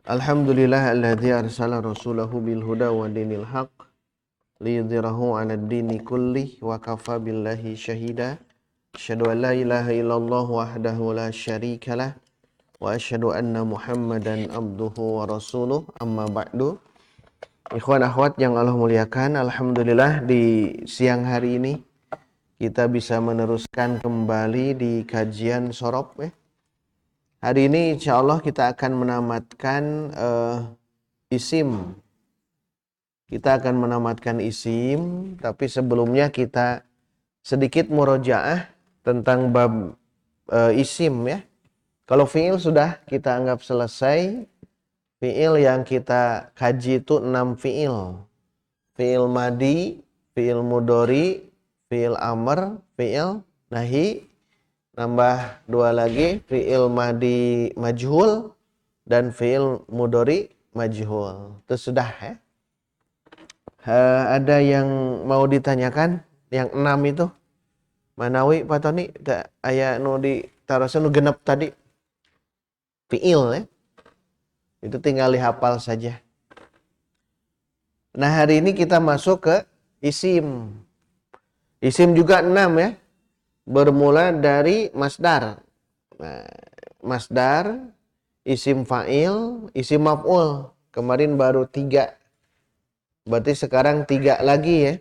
Alhamdulillah alladzi arsala rasulahu bil huda wa dinil haq liyudhhirahu 'alad dini kullih wa kafa billahi syahida. Asyhadu an la ilaha illallah wahdahu la syarikalah wa asyhadu anna Muhammadan abduhu wa rasuluh. Amma ba'du. Ikhwan akhwat yang Allah muliakan, alhamdulillah di siang hari ini kita bisa meneruskan kembali di kajian Shorob ya. Hari ini insya Allah kita akan menamatkan isim. Kita akan menamatkan isim, tapi sebelumnya kita sedikit murojaah tentang bab isim ya. Kalau fi'il sudah kita anggap selesai. Fi'il yang kita kaji itu 6 fi'il. Fi'il madi, fi'il mudhari, fi'il amr, fi'il nahi. Nambah 2 lagi, fi'il madi majhul dan fi'il mudhari majhul. Itu sudah ya. Ada yang mau ditanyakan? Yang 6 itu? Manawi Pak Tony? Aya nu ditarosan nu genep tadi. Fi'il ya. Itu tinggal dihafal saja. Nah hari ini kita masuk ke isim. Isim juga 6 ya. Bermula dari masdar. Nah, masdar, isim fa'il, isim maf'ul. Kemarin baru 3. Berarti sekarang 3 lagi ya.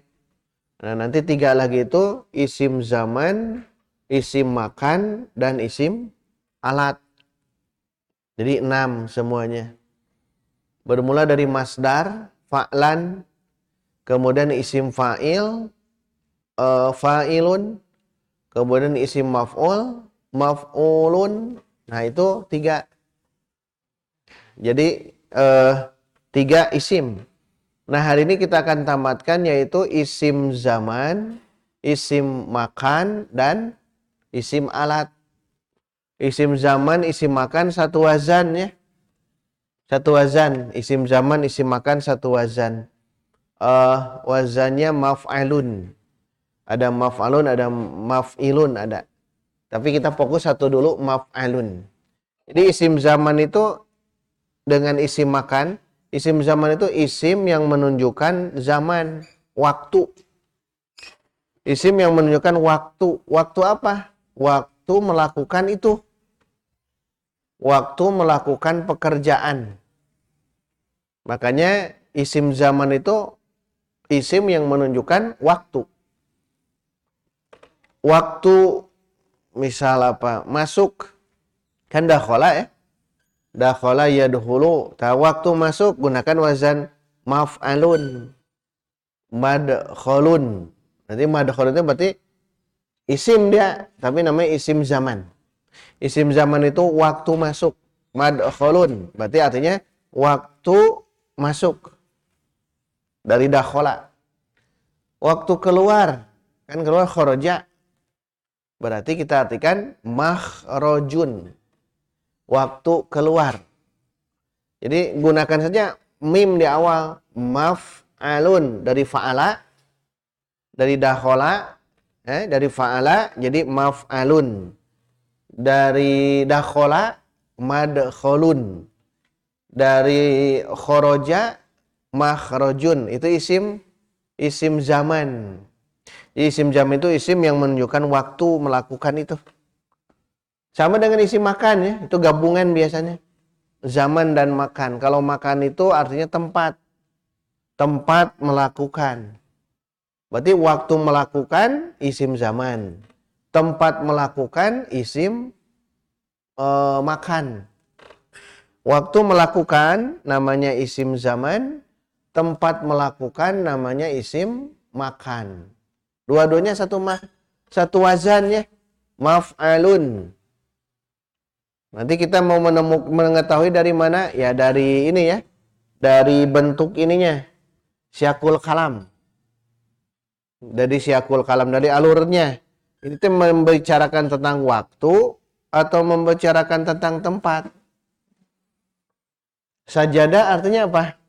Nah, nanti 3 lagi itu isim zaman, isim makan, dan isim alat. Jadi 6 semuanya. Bermula dari masdar, fa'lan, kemudian isim fa'il, fa'ilun, kemudian isim maf'ul, maf'ulun. Nah itu 3. Jadi 3 isim. Nah hari ini kita akan tamatkan yaitu isim zaman, isim makan, dan isim alat. Isim zaman, isim makan satu wazan ya. Satu wazan. Isim zaman, isim makan satu wazan. Wazannya maf'alun. Ada maf'alun, ada maf'ilun, ada. Tapi kita fokus satu dulu, maf'alun. Jadi isim zaman itu dengan isim makan. Isim zaman itu isim yang menunjukkan zaman, waktu. Isim yang menunjukkan waktu. Waktu apa? Waktu melakukan itu. Waktu melakukan pekerjaan. Makanya isim zaman itu isim yang menunjukkan waktu. Waktu misal apa? Masuk. Kan dakhala ya. Dakhala yadkhulu. Waktu masuk gunakan wazan maf'alun. Madkhalun. Nanti madkhalun itu berarti isim dia, tapi namanya isim zaman. Isim zaman itu waktu masuk. Madkhalun. Berarti artinya waktu masuk. Dari dakhala. Waktu keluar. Kan keluar kharaja. Berarti kita artikan makhrajun. Waktu keluar. Jadi gunakan saja mim di awal. Maf'alun dari fa'ala. Dari dakhala. Dari fa'ala jadi maf'alun. Dari dakhala madkhalun. Dari kharaja makhrajun. Itu isim zaman. Isim zaman itu isim yang menunjukkan waktu melakukan itu. Sama dengan isim makan ya, itu gabungan biasanya. Zaman dan makan. Kalau makan itu artinya tempat. Tempat melakukan. Berarti waktu melakukan isim zaman. Tempat melakukan isim makan. Waktu melakukan namanya isim zaman. Tempat melakukan namanya isim makan. Dua-duanya satu wazan ya. Maf'alun. Nanti kita mau mengetahui dari mana? Ya dari ini ya. Dari bentuk ininya. Syakul kalam. Dari syakul kalam. Dari alurnya. Ini membicarakan tentang waktu. Atau membicarakan tentang tempat. Sajadah artinya apa?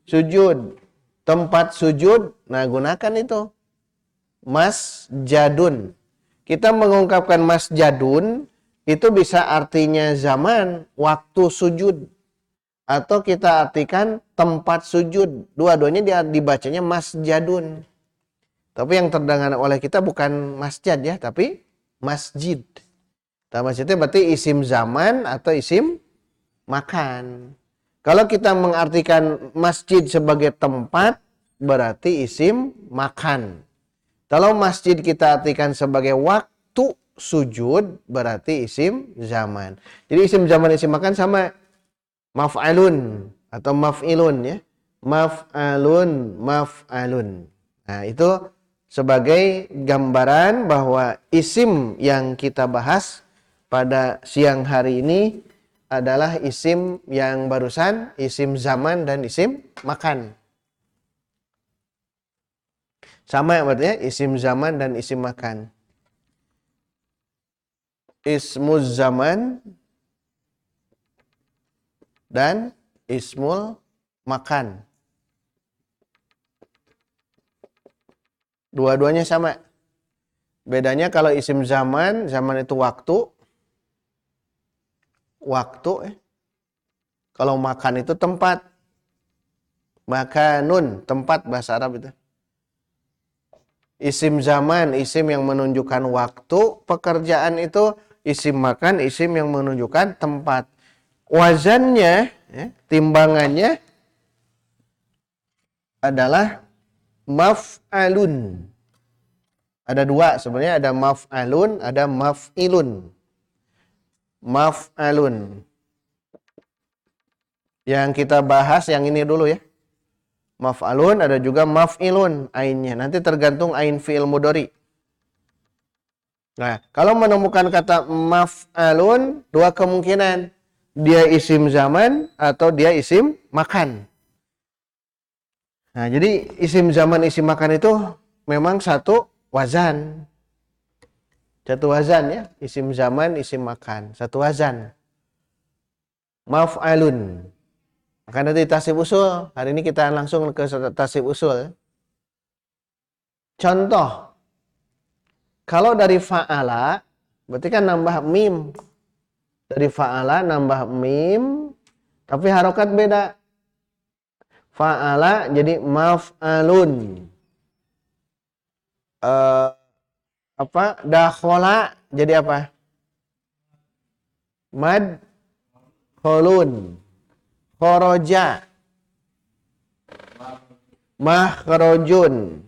Sujud. Tempat sujud. Nah gunakan itu. Masjadun. Kita mengungkapkan masjadun itu bisa artinya zaman, waktu sujud. Atau kita artikan tempat sujud. Dua-duanya dia dibacanya masjadun. Tapi yang terdengar oleh kita bukan masjid ya, tapi masjid. Nah, masjidnya berarti isim zaman atau isim makan. Kalau kita mengartikan masjid sebagai tempat, berarti isim makan. Kalau masjid kita artikan sebagai waktu sujud, berarti isim zaman. Jadi isim zaman isim makan sama, maf'alun atau maf'ilun ya. Maf'alun, maf'alun. Nah, itu sebagai gambaran bahwa isim yang kita bahas pada siang hari ini adalah isim yang barusan, isim zaman dan isim makan. Sama artinya isim zaman dan isim makan. Ismul zaman dan ismul makan. Dua-duanya sama. Bedanya kalau isim zaman, zaman itu waktu. Kalau makan itu tempat. Makanun, tempat bahasa Arab itu. Isim zaman, isim yang menunjukkan waktu. Pekerjaan itu isim makan, isim yang menunjukkan tempat. Wazannya, timbangannya adalah maf'alun. Ada dua sebenarnya, ada maf'alun, ada maf'ilun. Maf'alun. Yang kita bahas yang ini dulu ya. Maf'alun, ada juga maf'ilun ainnya. Nanti tergantung ain fi'il mudhari. Nah, kalau menemukan kata maf'alun, dua kemungkinan. Dia isim zaman atau dia isim makan. Nah, jadi isim zaman, isim makan itu memang satu wazan. Satu wazan ya, isim zaman, isim makan. Satu wazan. Maf'alun. Maka nanti tasib usul. Hari ini kita langsung ke tasib usul. Contoh. Kalau dari fa'ala, berarti kan nambah mim. Dari fa'ala nambah mim, tapi harokat beda. Fa'ala jadi maf'alun. Dakhola jadi apa? Madkholun. Khoroja. Makhrojun.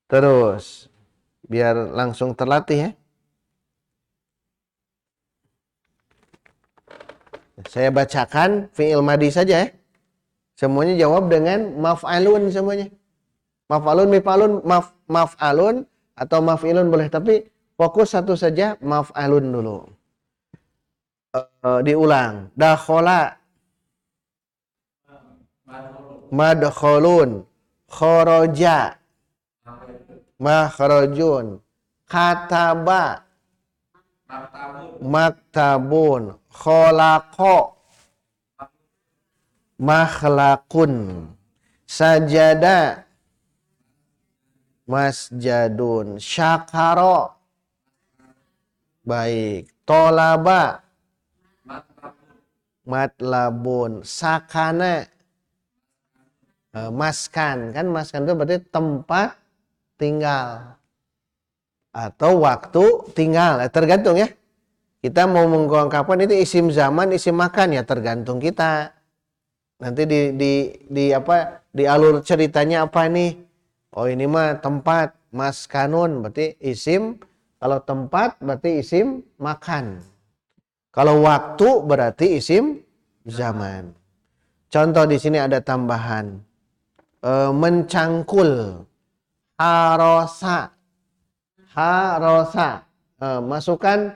Terus biar langsung terlatih ya. Saya bacakan fi'il madi saja ya. Semuanya jawab dengan maf'alun semuanya. Maf'alun, mif'alun, maf'alun atau maf'ilun boleh, tapi fokus satu saja, maf'alun dulu. Diulang. Dakhola. Madkholun. Khoroja. Makhrojun. Kataba. Maktabun. Kholaqo. Makhlakun. Sajada. Masjadun. Syakaro. Baik. Tolaba. Matlabun. Sakana. Maskan. Kan maskan itu berarti tempat tinggal. Atau waktu tinggal. Tergantung ya. Kita mau mengungkapkan itu isim zaman, isim makan ya tergantung kita. Nanti di alur ceritanya apa nih? Oh ini mah tempat, maskanun berarti isim. Kalau tempat berarti isim makan. Kalau waktu berarti isim zaman. Contoh di sini ada tambahan. Mencangkul. Harosa. Harosa. Masukkan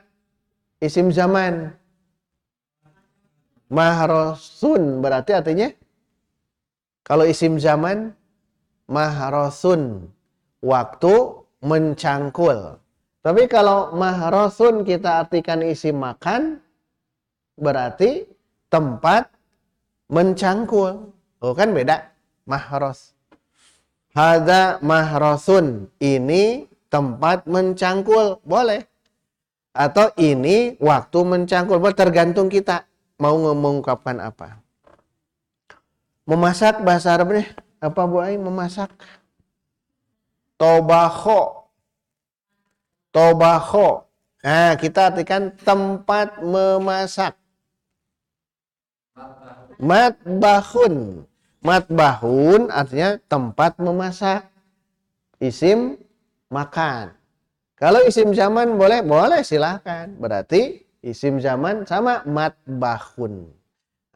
isim zaman. Mahrosun berarti artinya kalau isim zaman mahrosun waktu mencangkul. Tapi kalau mahrosun kita artikan isim makan berarti tempat mencangkul. Oh kan beda. Mahros. Hadza mahrosun, ini tempat mencangkul, boleh. Atau ini waktu mencangkul, tergantung kita mau mengungkapkan apa. Memasak bahasa Arabnya apa Bu Ai? Memasak. Tobakho. Tobakho. Nah, kita artikan tempat memasak. Matbahun. Matbahun artinya tempat memasak. Isim makan. Kalau isim zaman boleh? Boleh, silahkan. Berarti isim zaman sama matbahun.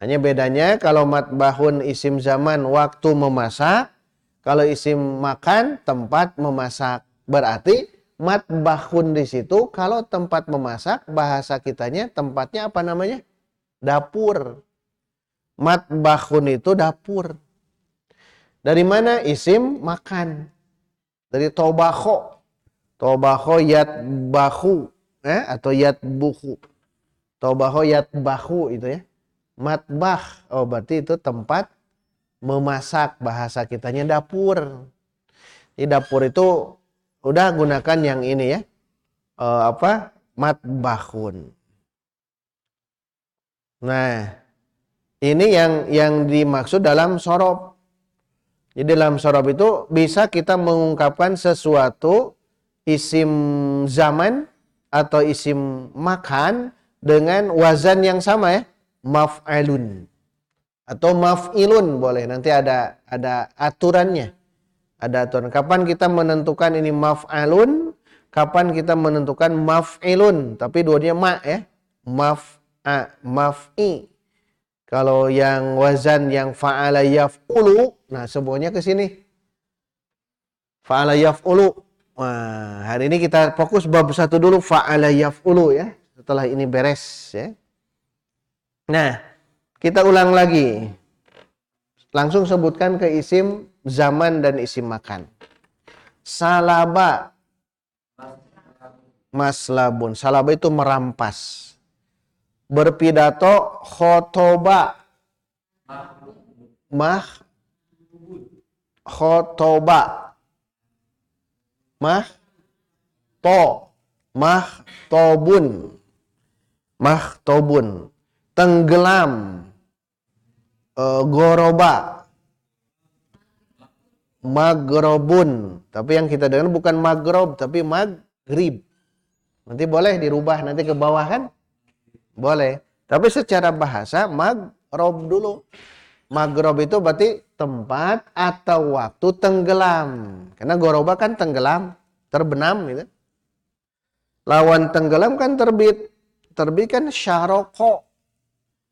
Hanya bedanya kalau matbahun isim zaman waktu memasak. Kalau isim makan tempat memasak. Berarti matbahun di situ kalau tempat memasak bahasa kitanya tempatnya apa namanya? Dapur. Matbahun itu dapur. Dari mana? Isim makan. Dari tobakho. Tobakho yatbahu atau yatbuhu. Tobakho yatbahu itu ya. Matbah. Oh berarti itu tempat memasak, bahasa kitanya dapur. Di dapur itu udah gunakan yang ini ya. Matbahun. Nah, ini yang dimaksud dalam sorob. Jadi dalam sorob itu bisa kita mengungkapkan sesuatu isim zaman atau isim makan dengan wazan yang sama ya, maf'alun atau maf'ilun boleh. Nanti ada aturannya. Ada aturan. Kapan kita menentukan ini maf'alun, kapan kita menentukan maf'ilun, tapi dua-duanya ma ya. Maf'i. Kalau yang wazan yang fa'ala yaf'ulu, nah semuanya ke sini. Fa'ala yaf'ulu. Wah, hari ini kita fokus bab 1 dulu, fa'ala yaf'ulu ya. Setelah ini beres ya. Nah, kita ulang lagi. Langsung sebutkan ke isim zaman dan isim makan. Salaba. Maslabun. Salaba itu merampas. Berpidato khotoba. Khotoba. Mahtobun. Tenggelam. Goroba. Magrobun. Tapi yang kita dengar bukan magrob tapi magrib. Nanti boleh dirubah nanti ke bawah kan? Boleh. Tapi secara bahasa magrob dulu. Magrob itu berarti tempat atau waktu tenggelam. Karena goroba kan tenggelam, terbenam gitu. Lawan tenggelam kan terbit. Terbit kan syaroko.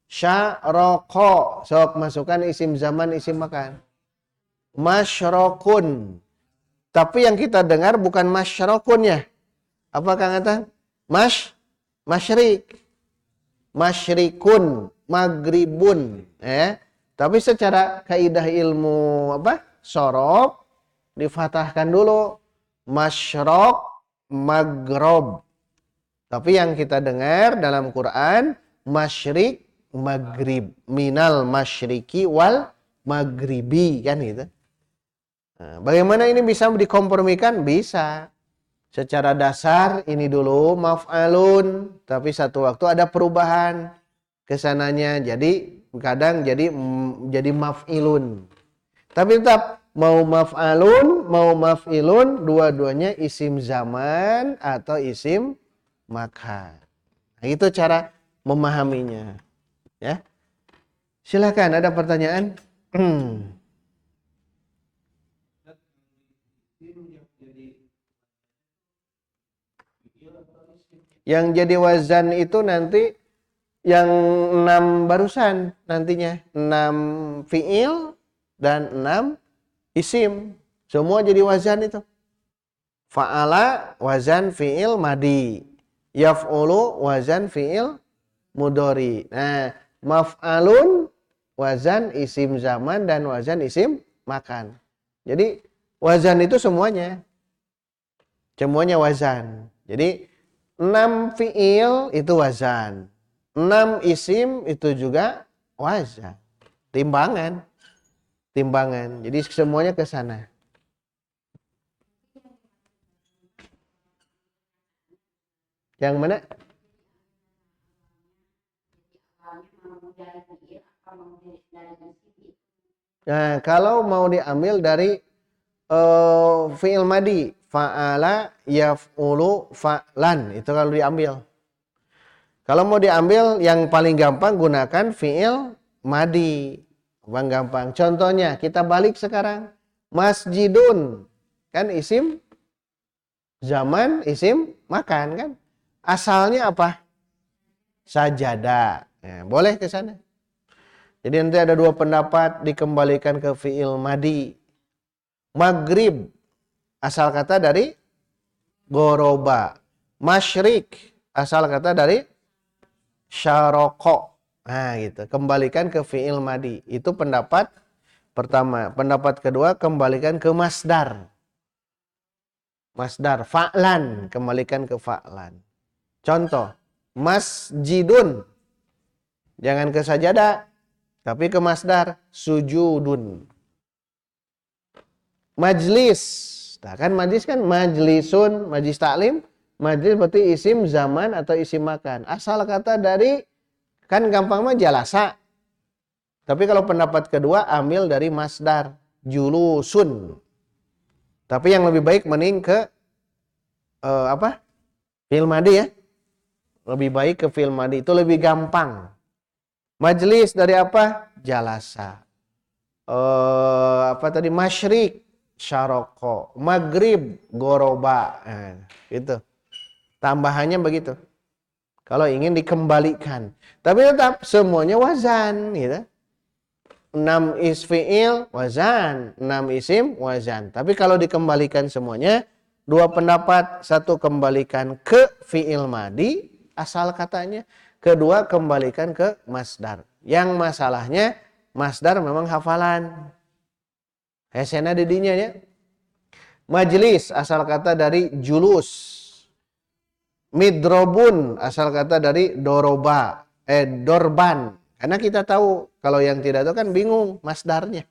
Syaroko. Sok masukkan isim zaman, isim makan. Masyrokun. Tapi yang kita dengar bukan masyrokun ya. Apa Kang Atan? Masyrik. Masyrikun. Magribun. Tapi secara kaidah ilmu sorob difatahkan dulu. Masyrok, magrob. Tapi yang kita dengar dalam Quran masyrik, magrib. Minal masyriki wal magribi kan gitu. Nah, bagaimana ini bisa dikompromikan? Bisa. Secara dasar ini dulu maf'alun, tapi satu waktu ada perubahan kesananya. Jadi kadang jadi maf'ilun. Tapi tetap mau maf'alun, mau maf'ilun, dua-duanya isim zaman atau isim makan. Nah, itu cara memahaminya. Ya. Silakan ada pertanyaan? Yang jadi wazan itu nanti yang 6 barusan nantinya. 6 fi'il dan 6 isim. Semua jadi wazan itu. Fa'ala wazan fi'il madi. Yaf'ulu wazan fi'il mudhari. Nah, maf'alun wazan isim zaman dan wazan isim makan. Jadi wazan itu semuanya. Semuanya wazan. Jadi 6 fi'il itu wazan. 6 isim itu juga wazan. Timbangan. Jadi semuanya ke sana. Yang mana? Nah, kalau mau diambil dari fi'il madi, fa'ala yaf'ulu fa'lan, itu kalau diambil. Kalau mau diambil yang paling gampang gunakan fi'il madi. Bang gampang. Contohnya kita balik sekarang. Masjidun. Kan isim zaman, isim makan kan. Asalnya apa? Sajada. Ya, boleh ke sana. Jadi nanti ada dua pendapat dikembalikan ke fi'il madi. Maghrib. Asal kata dari goroba. Masyrik. Asal kata dari syaroko. Nah gitu. Kembalikan ke fi'il madi. Itu pendapat pertama. Pendapat kedua kembalikan ke masdar. Masdar. Fa'lan. Kembalikan ke fa'lan. Contoh. Masjidun. Jangan ke sajadah. Tapi ke masdar. Sujudun. Majlis. Nah kan majlis kan majlisun. Majlis taklim. Majlis berarti isim zaman atau isim makan. Asal kata dari, kan gampang mah jalasa. Tapi kalau pendapat kedua ambil dari masdar. Julusun. Tapi yang lebih baik mending ke fi'il madi ya. Lebih baik ke fi'il madi. Itu lebih gampang. Majlis dari apa? Jalasa. Masyrik. Syaroko. Maghrib. Goroba. Nah, gitu. Tambahannya begitu. Kalau ingin dikembalikan. Tapi tetap semuanya wazan. Gitu. 6 is fi'il wazan. 6 isim wazan. Tapi kalau dikembalikan semuanya. Dua pendapat. Satu kembalikan ke fi'il madi. Asal katanya. Kedua kembalikan ke masdar. Yang masalahnya. Masdar memang hafalan. Hesena didinya ya. Majlis asal kata dari julus. Midrobun asal kata dari doroba, dorban. Karena kita tahu kalau yang tidak tahu kan bingung masdarnya.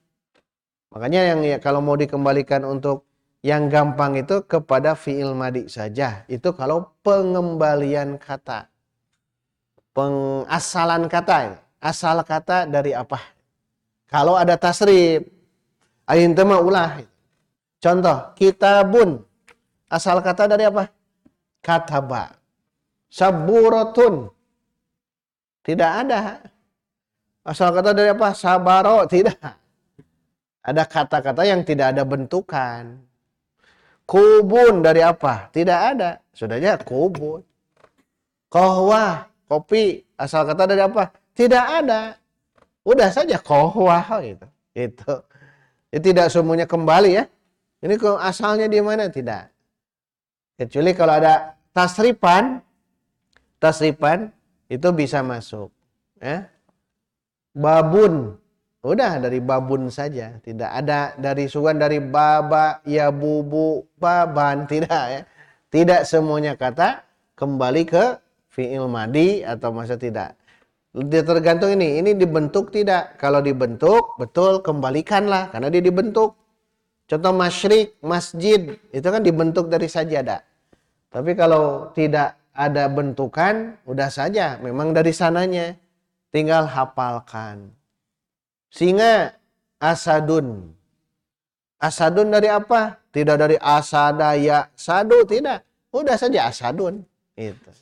Makanya yang kalau mau dikembalikan untuk yang gampang itu kepada fi'il madi saja. Itu kalau pengembalian kata. Pengasalan kata. Asal kata dari apa? Kalau ada tasrif. Ayin tema ulah. Contoh, kitabun. Asal kata dari apa? Kataba. Saburatun. Tidak ada. Asal kata dari apa? Sabaro. Tidak. Ada kata-kata yang tidak ada bentukan. Kubun dari apa? Tidak ada. Sudahnya kubun. Kohwah. Kopi. Asal kata dari apa? Tidak ada. Udah saja kohwah. Gitu. Itu. Jadi tidak semuanya kembali ya. Ini asalnya di mana? Tidak. Kecuali kalau ada tasrifan itu bisa masuk. Ya. Babun, udah dari babun saja. Tidak ada dari sugan dari baba, ya bubu, baban. Tidak ya. Tidak semuanya kata kembali ke fi'il madi atau masa tidak. Dia tergantung ini dibentuk tidak. Kalau dibentuk, betul kembalikanlah. Karena dia dibentuk. Contoh masyrik, masjid, itu kan dibentuk dari sajadah. Tapi kalau tidak ada bentukan, udah saja. Memang dari sananya. Tinggal hafalkan. Singa, asadun. Asadun dari apa? Tidak dari asada, ya, sadu, tidak. Udah saja asadun. Itu.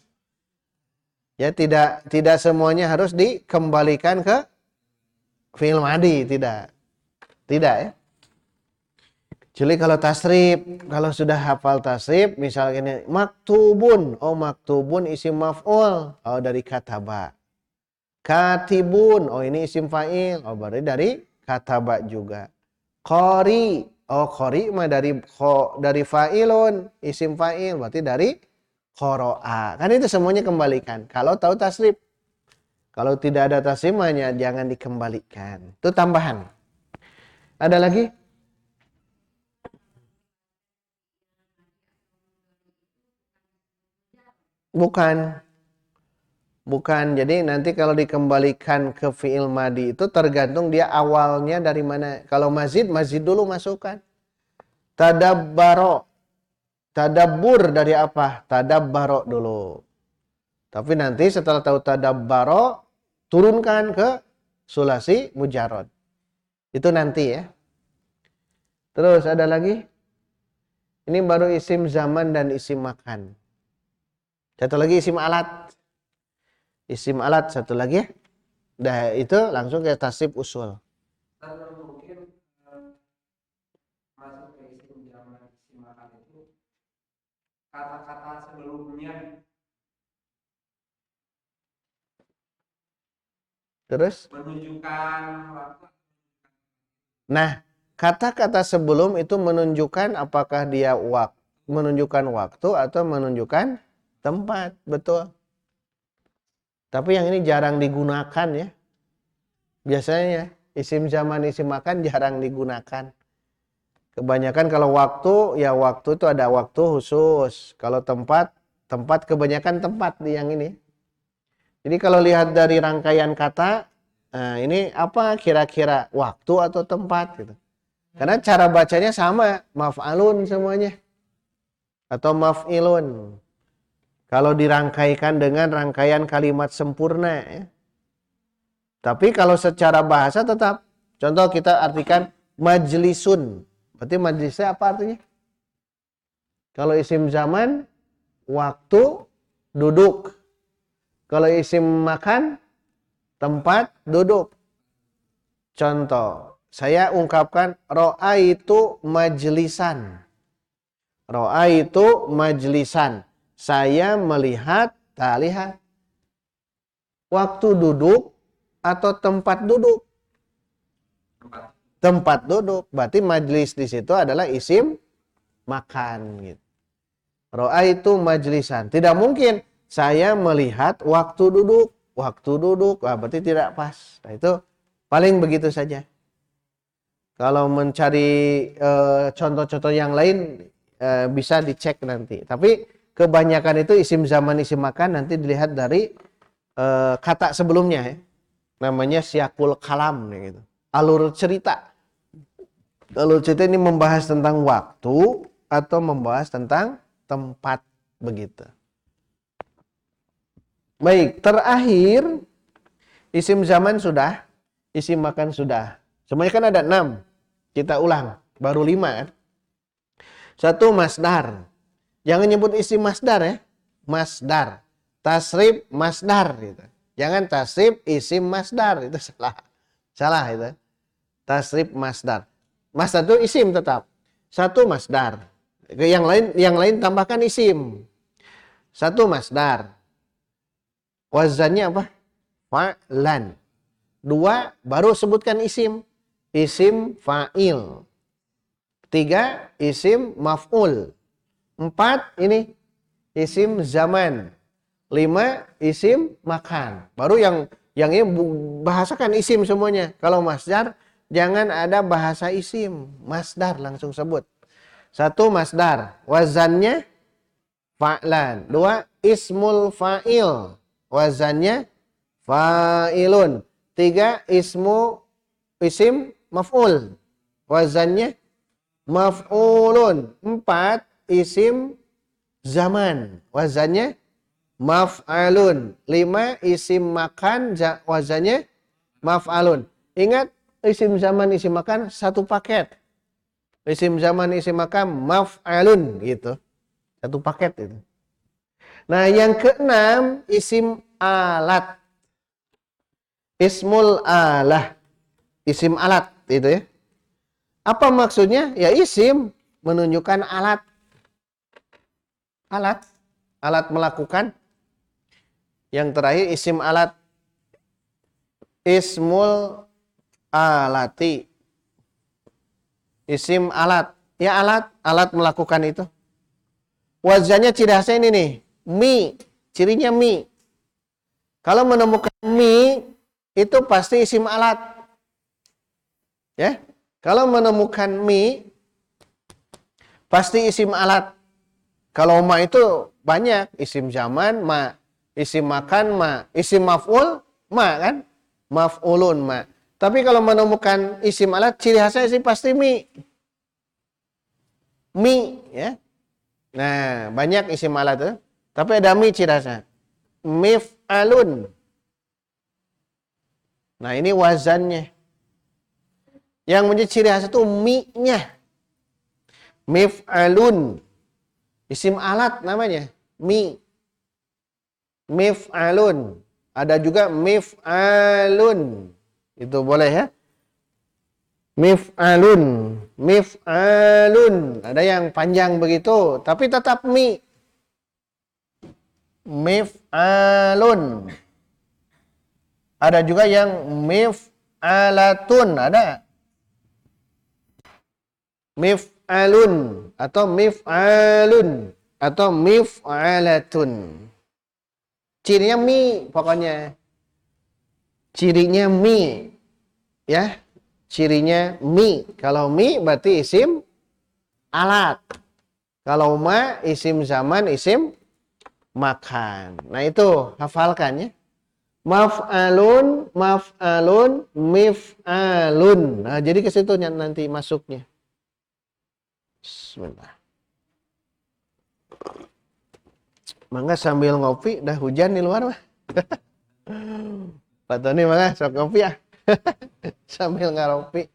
Ya tidak semuanya harus dikembalikan ke fi'il madi, tidak. Tidak ya. Jadi kalau tasrif, kalau sudah hafal tasrif, misalnya ini maktubun, maktubun isim maf'ul, dari kataba. Katibun, ini isim fa'il, berarti dari kataba juga. Qori, qori mah dari fa'ilun, isim fa'il, berarti dari qoro'a. Kan itu semuanya kembalikan. Kalau tahu tasrif. Kalau tidak ada tasrif, jangan dikembalikan. Itu tambahan. Ada lagi? Bukan. Jadi nanti kalau dikembalikan ke fi'il madi itu tergantung dia awalnya dari mana. Kalau mazid dulu masukkan. Tadabbaro. Tadabbur dari apa? Tadabbaro dulu. Tapi nanti setelah tahu tadabbaro, turunkan ke sulasi mujarrad. Itu nanti ya. Terus ada lagi. Ini baru isim zaman dan isim makan. Satu lagi isim alat. Isim alat satu lagi ya. Dah itu langsung ke tasrif usul. Mungkin masuk ke isim zaman isim makan itu kata-kata sebelumnya Terus? menunjukkan waktu. Nah, kata-kata sebelum itu menunjukkan apakah dia menunjukkan waktu atau menunjukkan tempat, betul. Tapi yang ini jarang digunakan ya. Biasanya isim zaman isim makan jarang digunakan. Kebanyakan kalau waktu, ya waktu itu ada waktu khusus. Kalau tempat, tempat kebanyakan tempat di yang ini. Jadi kalau lihat dari rangkaian kata, nah ini apa kira-kira waktu atau tempat gitu. Karena cara bacanya sama, maf'alun semuanya. Atau maf'ilun. Kalau dirangkaikan dengan rangkaian kalimat sempurna ya. Tapi kalau secara bahasa tetap, contoh kita artikan majlisun. Berarti majlisnya apa artinya? Kalau isim zaman, waktu, duduk. Kalau isim makan, tempat, duduk. Contoh, saya ungkapkan ro'aitu majlisan. Ro'aitu majlisan. Saya melihat, tak lihat. Waktu duduk atau tempat duduk? Tempat duduk. Berarti majlis di situ adalah isim makan gitu. Ro'aitu majlisan. Tidak mungkin saya melihat waktu duduk. Waktu duduk, berarti tidak pas. Nah, itu paling begitu saja. Kalau mencari contoh-contoh yang lain bisa dicek nanti. Tapi kebanyakan itu isim zaman isim makan nanti dilihat dari kata sebelumnya ya. Namanya siakul kalam gitu. Alur cerita. Alur cerita ini membahas tentang waktu atau membahas tentang tempat begitu. Baik, terakhir isim zaman sudah, isim makan sudah. Semuanya kan ada 6. Kita ulang, baru 5 kan. 1 masdar. Jangan nyebut isim masdar ya. Masdar. Tasrif masdar gitu. Jangan tasrif isim masdar, itu salah. Salah itu. Tasrif masdar. Masdar itu isim tetap. 1 masdar. Yang lain tambahkan isim. 1 masdar. Wazannya apa? Fa'lan. 2 baru sebutkan isim. Isim fa'il. 3 isim maf'ul. 4 ini isim zaman. 5 isim makan. Baru yang ini bahasakan isim semuanya. Kalau masdar jangan ada bahasa isim. Masdar langsung sebut. 1 masdar. Wazannya fa'lan. 2 ismul fa'il. Wazannya fa'ilun. 3 isim maf'ul. Wazannya maf'ulun. 4 isim zaman. Wazannya maf'alun. 5 isim makan. Wazannya maf'alun. Ingat isim zaman isim makan satu paket. Isim zaman isim makan maf'alun gitu. Satu paket itu. Nah, yang keenam isim alat. Ismul alah. Isim alat itu ya. Apa maksudnya? Ya isim menunjukkan alat. Alat. Alat melakukan. Yang terakhir isim alat. Ismul alati. Isim alat. Ya alat. Alat melakukan itu. Wazannya ciri khasnya ini nih. Mi. Cirinya mi. Kalau menemukan mi, itu pasti isim alat. Ya. Kalau menemukan mi, pasti isim alat. Kalau ma itu banyak. Isim zaman, ma. Isim makan, ma. Isim maf'ul, ma kan. Maf'ulun, ma. Tapi kalau menemukan isim alat, ciri khasnya sih pasti mi. Mi, ya. Nah, banyak isim alat itu. Tapi ada mi ciri khasnya. Mif'alun. Nah, ini wazannya. Yang menjadi ciri khas itu mi-nya. Mif'alun. Isim alat namanya. Mi. Mif'alun. Ada juga mif'alun. Itu boleh ya. Mif'alun. Mif'alun. Ada yang panjang begitu. Tapi tetap mi. Mif'alun. Ada juga yang mif'alatun. Ada. Mif'alun atau mif'alun atau mif'alatun. Cirinya mi pokoknya. Cirinya mi. Ya. Cirinya mi. Kalau mi berarti isim alat. Kalau ma isim zaman, isim makan. Nah itu hafalkan ya. Maf'alun, maf'alun, mif'alun. Nah jadi ke situ nanti masuknya. Bismillah. Mangga sambil ngopi, dah hujan di luar mah. Pak Tony mangga sok ngopi ya. Sambil ngaropi.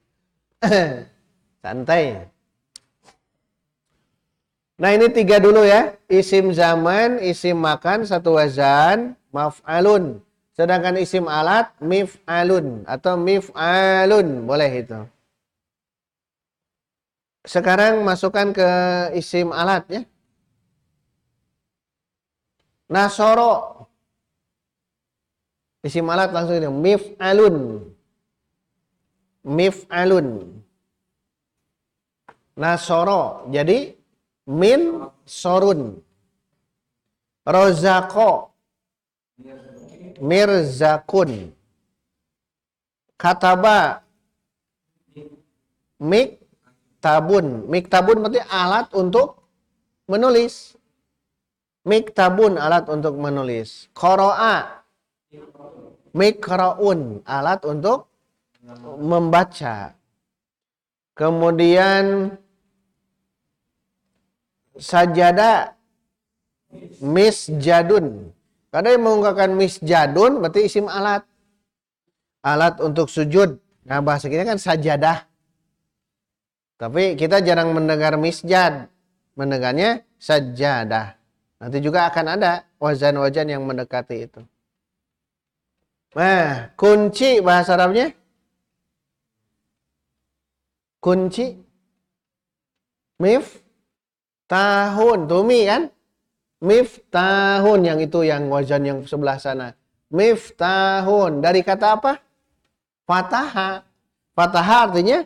Santai. Nah ini 3 dulu ya. Isim zaman, isim makan, satu wazan, maf'alun. Sedangkan isim alat, mif'alun atau mif'alun. Boleh itu. Sekarang masukkan ke isim alat ya. Nasoro. Isim alat langsung ini. Mif'alun. Mif'alun. Nasoro. Jadi min sorun. Rozako. Mirzakun. Kataba. Miktabun. Miktabun berarti alat untuk menulis. Miktabun alat untuk menulis. Qara'a. Mikraun alat untuk membaca. Kemudian sajada. Misjadun. Karena yang menggunakan misjadun berarti isim alat. Alat untuk sujud. Nah bahasa kita kan sajadah. Tapi kita jarang mendengar misjad. Mendengarnya sajadah. Nanti juga akan ada wazan-wazan yang mendekati itu. Nah, kunci bahasa Arabnya? Kunci. Miftahun. Tumi kan? Miftahun. Yang itu yang wazan yang sebelah sana. Miftahun. Dari kata apa? Fataha. Fataha artinya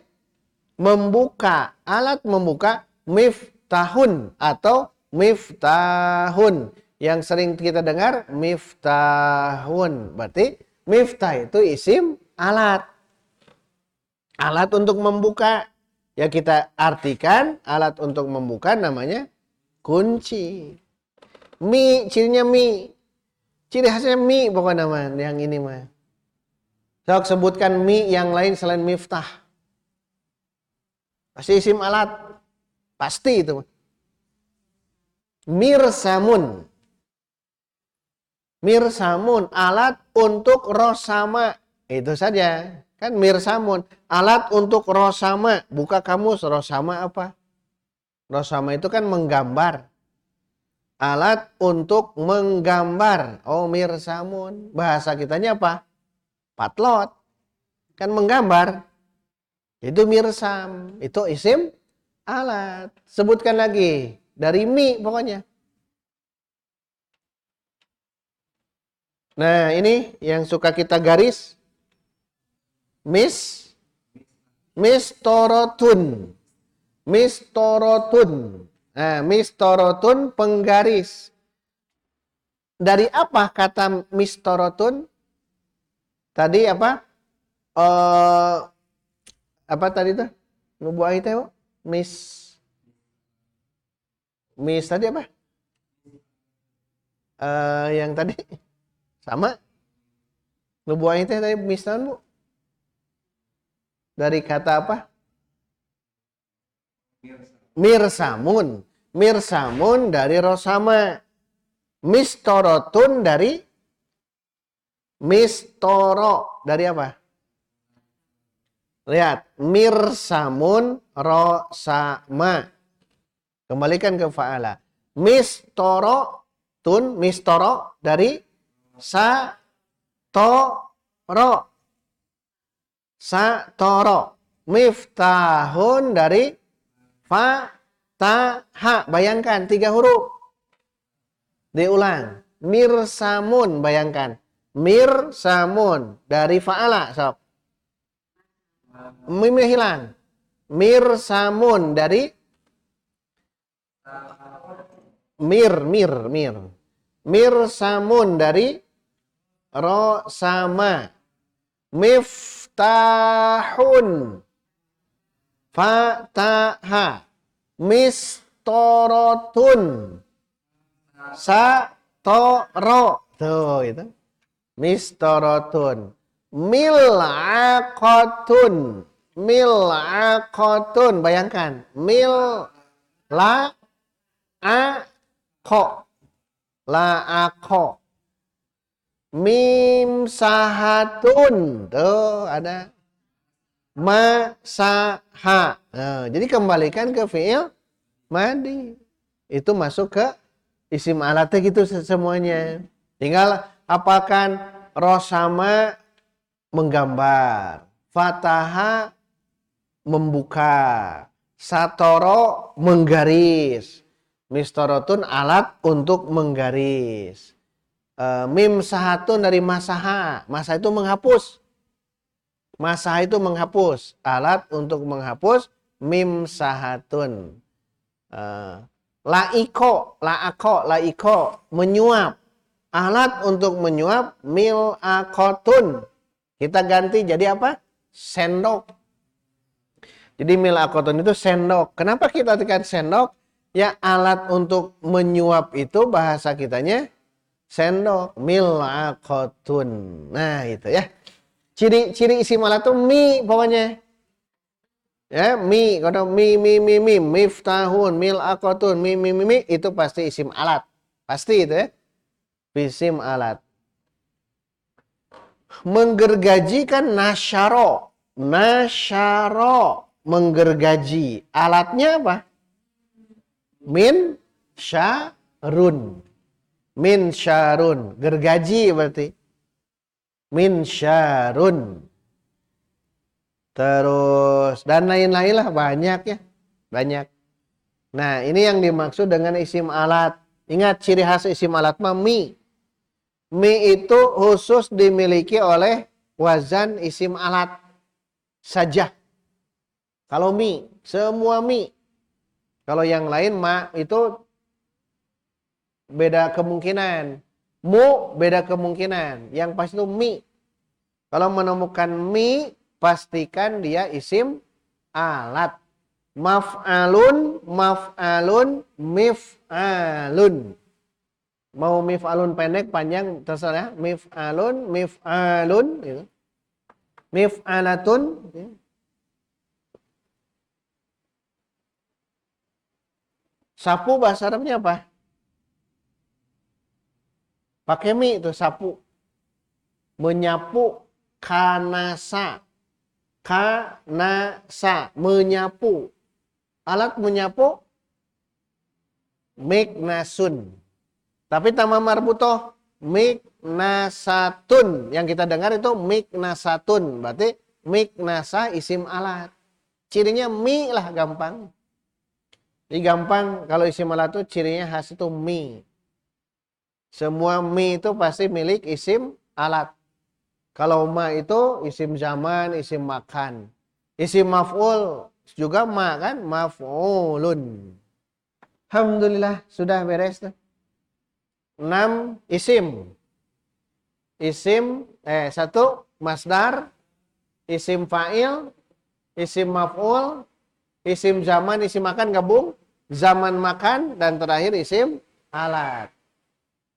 membuka. Alat membuka. Miftahun atau miftahun. Yang sering kita dengar miftahun. Berarti miftah itu isim alat. Alat untuk membuka. Ya kita artikan alat untuk membuka namanya kunci. Mi, cirinya mi. Ciri khasnya mi pokoknya nama yang ini mah. Sok sebutkan mi yang lain selain miftah. Pasti isim alat. Pasti itu. Mirsamun. Mirsamun, alat untuk rosama. Itu saja. Kan mirsamun, alat untuk rosama. Buka kamus, rosama apa? Rosama itu kan menggambar. Alat untuk menggambar. Oh, mirsamun. Bahasa kitanya apa? Patlot. Kan menggambar. Itu mirsam. Itu isim alat. Sebutkan lagi. Dari mi pokoknya. Nah ini yang suka kita garis. Mistorotun. Mistorotun. Nah, mistorotun penggaris. Dari apa kata mistorotun? Tadi apa? Apa tadi tuh? Nubuah itu mis tadi apa? Yang tadi sama? Nubuah itu tadi mis Bu? Dari kata apa? Mirsamun. Mirsamun dari rosama. Mistorotun dari mistoro. Dari apa? Lihat, mirsamun rosama. Kembalikan ke fa'ala. Mistoro dari satoro. Satoro. Miftahun dari fataha. Bayangkan 3 huruf. Diulang. Mirsamun, bayangkan. Mirsamun dari fa'ala, sob. Mimnya hilang. Mirsamun dari mir. Mirsamun dari rosama. Miftahun fataha. Mistorotun satoro. Tuh itu. Mistorotun. Mil'aqotun. Bayangkan. La'aqo. Mim sahatun. Tuh ada. Masaha. Nah, jadi kembalikan ke fi'il madi. Itu masuk ke isim alatnya gitu semuanya. Tinggal apakan rosama menggambar. Fataha membuka. Satoro menggaris. Mistorotun alat untuk menggaris. Mim sahatun dari masaha. Masaha itu menghapus. Masaha itu menghapus. Alat untuk menghapus. Mim sahatun. Laiko. Menyuap. Alat untuk menyuap. Mil'aqotun. Kita ganti jadi apa? Sendok. Jadi mil'aqotun itu sendok. Kenapa kita tekan sendok? Ya alat untuk menyuap itu bahasa kitanya sendok. Mil'aqotun. Nah itu ya. Ciri isim alat itu mi pokoknya. Ya, mi. Kalau mi, miftahun, mil'aqotun, mi, itu pasti isim alat. Pasti itu ya. Isim alat. Menggergaji kan nasyaro. Menggergaji. Alatnya apa? Min syarun. Gergaji berarti. Min syarun. Terus dan lain-lain lah, banyak ya. Banyak. Nah, ini yang dimaksud dengan isim alat. Ingat ciri khas isim alat mah mi. Mi itu khusus dimiliki oleh wazan isim alat saja. Kalau mi, semua mi. Kalau yang lain ma itu beda kemungkinan. Mu beda kemungkinan. Yang pasti itu mi. Kalau menemukan mi, pastikan dia isim alat. Maf'alun, mif'alun. Mau mif'alun pendek, panjang, terserah. Mif'alun. Gitu. Mif'alatun. Gitu. Sapu bahasa Arabnya apa? Pakai mi itu sapu. Menyapu. Kanasa. Menyapu. Alat menyapu. Miknasun. Tapi tamah marbutoh. Miknasatun. Yang kita dengar itu miknasatun. Berarti miknasa isim alat. Cirinya mi lah, gampang. Jadi gampang kalau isim alat itu cirinya khas itu mi. Semua mi itu pasti milik isim alat. Kalau ma itu isim zaman, isim makan. Isim maf'ul juga ma kan, maf'ulun. Alhamdulillah sudah beres tuh. 6 isim. Satu masdar, isim fa'il, isim maf'ul, isim zaman, isim makan gabung, zaman makan, dan terakhir isim alat.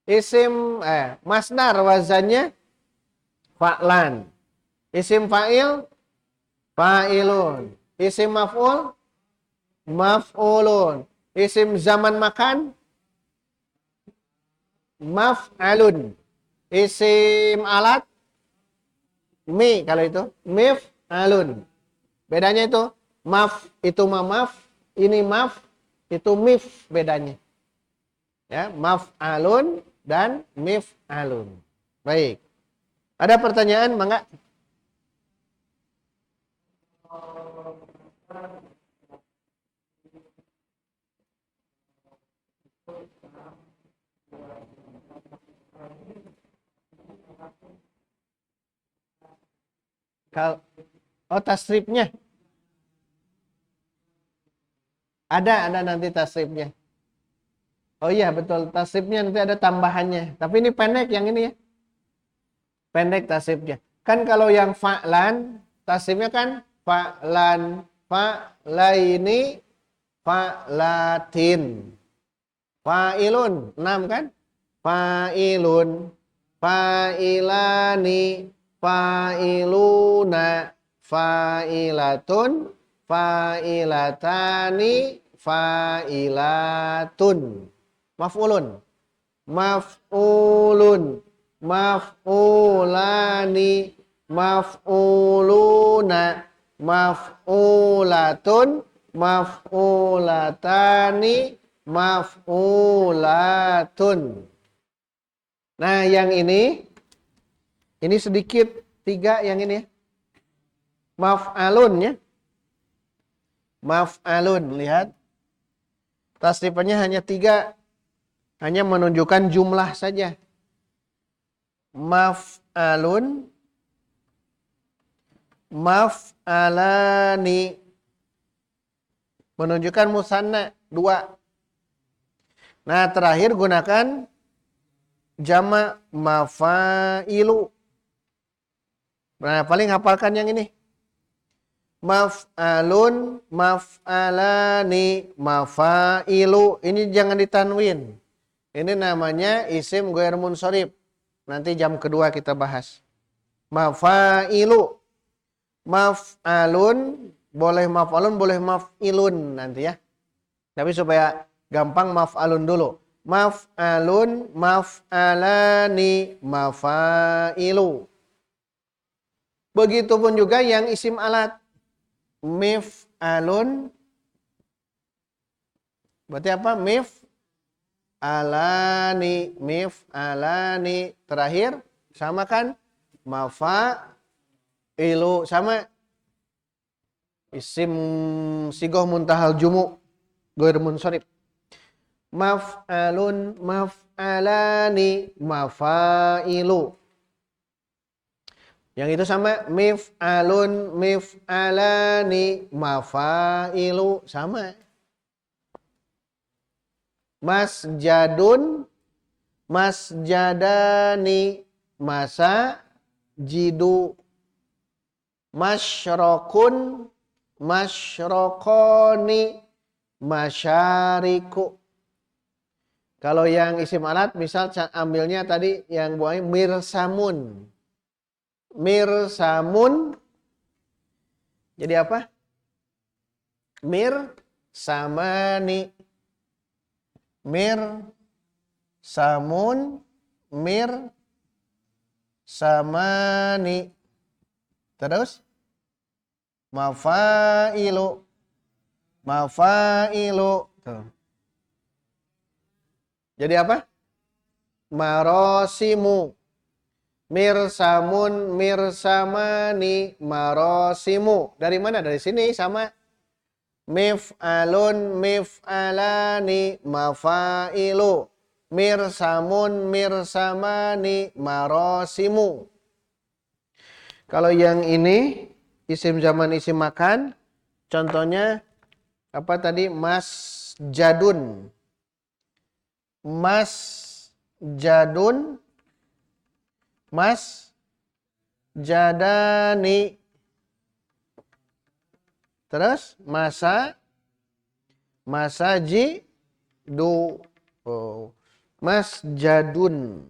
Isim masdar wazannya fa'lan. Isim fa'il fa'ilun. Isim maf'ul maf'ulun. Isim zaman makan maf'alun. Isim alat mi kalau itu mif'alun. Bedanya itu maf itu maf, ini maf, itu mif bedanya. Ya, maf'alun dan mif'alun. Baik. Ada pertanyaan, Mangga? Oh, tasrifnya. Ada nanti tasrifnya. Oh iya, betul. Tasrifnya nanti ada tambahannya. Tapi ini pendek yang ini ya. Pendek tasrifnya. Kan kalau yang fa'lan, tasrifnya kan fa'lan, fa'laini, fa'latin. Fa'ilun, 6 kan? Fa'ilun, fa'ilani, fa'iluna, fa'ilatun, fa'ilatani, fa'ilatun. Maf'ulun, maf'ulun, maf'ulani, maf'uluna, maf'ulatun, maf'ulatani, maf'ulatun. Nah, yang ini sedikit 3 yang ini ya. Maf'alun ya. Maf'alun, lihat. Tasrifannya hanya 3. Hanya menunjukkan jumlah saja. Maf'alun, maf'alani. Menunjukkan musanna 2. Nah, terakhir gunakan jama' mafailu. Nah, paling hafalkan yang ini. Maf'alun, maf'alani, mafailu. Ini jangan ditanwin. Ini namanya isim ghair munsharif. Nanti jam kedua kita bahas. Mafailu. Maf'alun, boleh maf'alun, boleh maf'ilun nanti ya. Tapi supaya gampang maf'alun dulu. Maf'alun, maf'alani, mafailu. Begitupun juga yang isim alat. Mif'alun. Berarti apa? Mif'alani, mif'alani. Terakhir sama kan? Mafailu sama. Isim sigoh muntahal jumu ghair munsharif. Maf'alun, maf'alani, mafailu. Yang itu sama mif'alun, mif'alani, mafailu sama. Masjadun, masjadani, masajidu. Masyrokun, masyrokoni, masyariku. Kalau yang isim alat misal ambilnya tadi yang buahnya mirsamun. Mirsamun jadi apa? Mir samani. Mir samun, mir samani. Terus mafailu, mafailu. Tuh. Jadi apa? Marosimu. Mirsamun, mirsamani, marosimu. Dari mana? Dari sini sama. Mif'alun, mif'alani, mafailu. Mirsamun, mirsamani, marosimu. Kalau yang ini isim zaman, isim makan. Contohnya apa tadi? Masjadun. Masjadun, masjadani. Terus masajidu. Oh. Masjadun.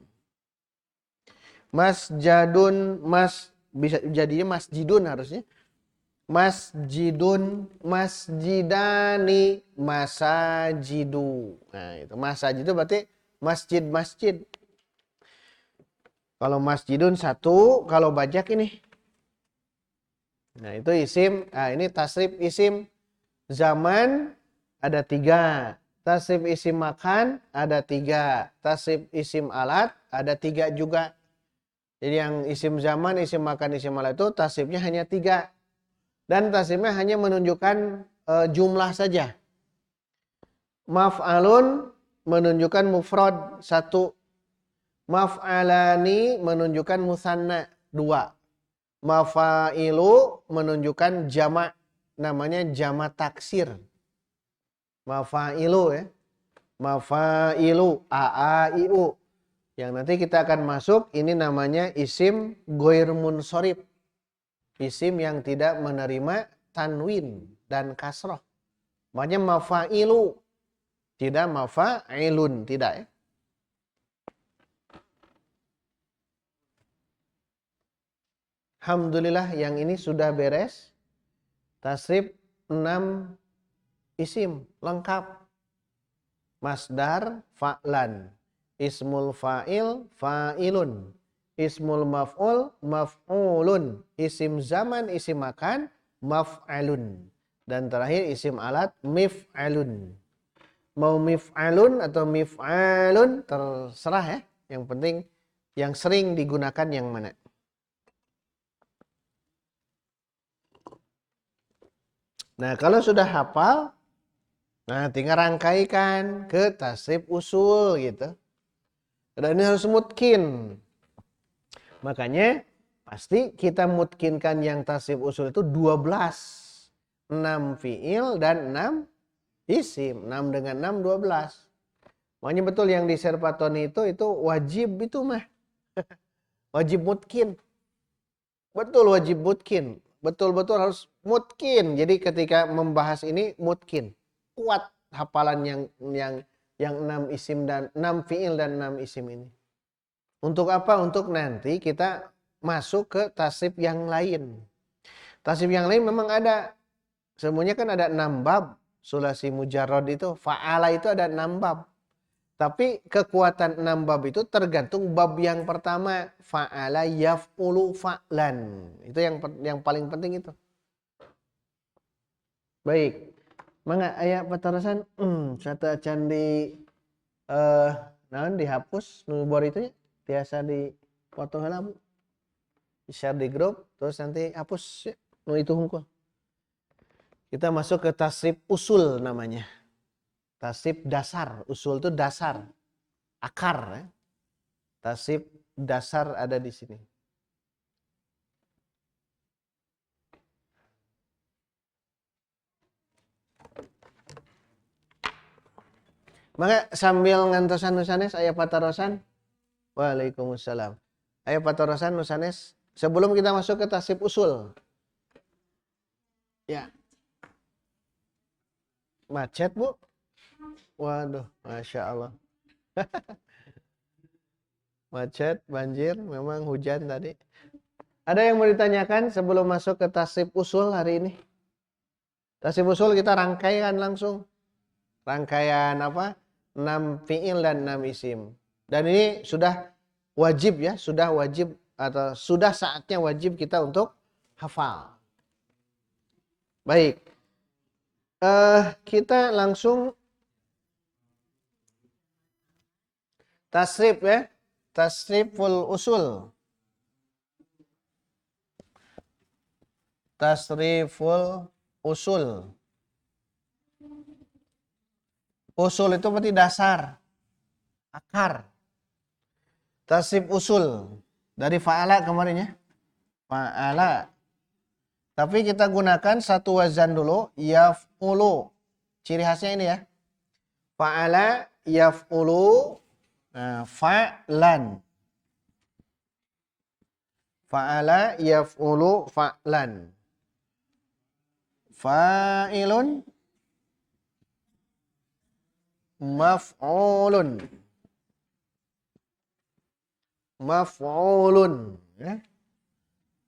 Masjadun, bisa jadinya masjidun harusnya. Masjidun, masjidani, masajidu. Nah, itu masajidu berarti masjid-masjid. Kalau masjidun 1, kalau bajak ini Nah, itu isim. Nah, ini tasrif isim zaman ada 3. Tasrif isim makan ada 3. Tasrif isim alat ada 3 juga. Jadi yang isim zaman, isim makan, isim alat itu tasrifnya hanya 3. Dan tasrifnya hanya menunjukkan jumlah saja. Maf'alun menunjukkan mufrad 1. Maf'alani menunjukkan musanna 2. Mafa'ilu menunjukkan jamak, namanya jamak taksir. Mafa'ilu ya. Mafa'ilu, a-a-i-u. Yang nanti kita akan masuk, ini namanya isim goir munsorib. Isim yang tidak menerima tanwin dan kasroh. Makanya mafa'ilu, tidak mafa'ilun, tidak ya. Alhamdulillah yang ini sudah beres. Tasrif 6 isim lengkap. Masdar fa'lan, ismul fa'il fa'ilun, ismul maf'ul maf'ulun, isim zaman isim makan maf'alun, dan terakhir isim alat mif'alun. Mau mif'alun atau mif'alun terserah ya, yang penting yang sering digunakan yang mana. Nah, kalau sudah hafal, nah tinggal rangkaikan ke tasrif usul gitu. Dan ini harus mutkin. Makanya pasti kita mutkinkan yang tasrif usul itu 12. 6 fi'il dan 6 isim. 6 dengan 6, 12. Makanya betul yang di Serpatoni itu wajib itu mah. Wajib mutkin. Betul wajib mutkin. Betul-betul harus mutkin. Jadi ketika membahas ini mutkin. Kuat hafalan yang 6 isim dan 6 fi'il dan 6 isim ini. Untuk apa? Untuk nanti kita masuk ke tasrif yang lain. Tasrif yang lain memang ada. Semuanya kan ada 6 bab. Sulasi mujarrad itu, fa'ala itu ada 6 bab. Tapi kekuatan 6 bab itu tergantung bab yang pertama, fa'ala yaf'ulu fa'lan. Itu yang paling penting itu. Baik. Mangga aya patarasan satu acan di naon dihapus nu bor itu nya tiasa dipoto heula Bu. Di-share di grup terus nanti hapus ya, nu itu hungkul. Kita masuk ke tasrif usul namanya. Tasrif dasar, usul itu dasar, akar ya. Tasrif dasar ada di sini. Maka sambil ngantosan nusanes aya patarosan. Waalaikumsalam. Aya patarosan nusanes sebelum kita masuk ke tasrif usul. Ya. Macet, Bu? Waduh, Masya Allah. Macet, banjir, memang hujan tadi. Ada yang mau ditanyakan sebelum masuk ke tasrif usul hari ini? Tasrif usul kita rangkaikan langsung. Rangkaian apa? 6 fi'il dan 6 isim. Dan ini sudah wajib ya, sudah wajib atau sudah saatnya wajib kita untuk hafal. Baik. Kita langsung tasrif ya. Tasriful usul. Tasriful usul. Usul itu berarti dasar, akar. Tasrif usul dari fa'ala kemarin ya. Fa'ala. Tapi kita gunakan satu wazan dulu, yaf'ulu. Ciri khasnya ini ya. Fa'ala yaf'ulu fa'lan. Fa'ala yaf'ulu fa'lan. Fa'ilun maf'ulun. Maf'ulun ya.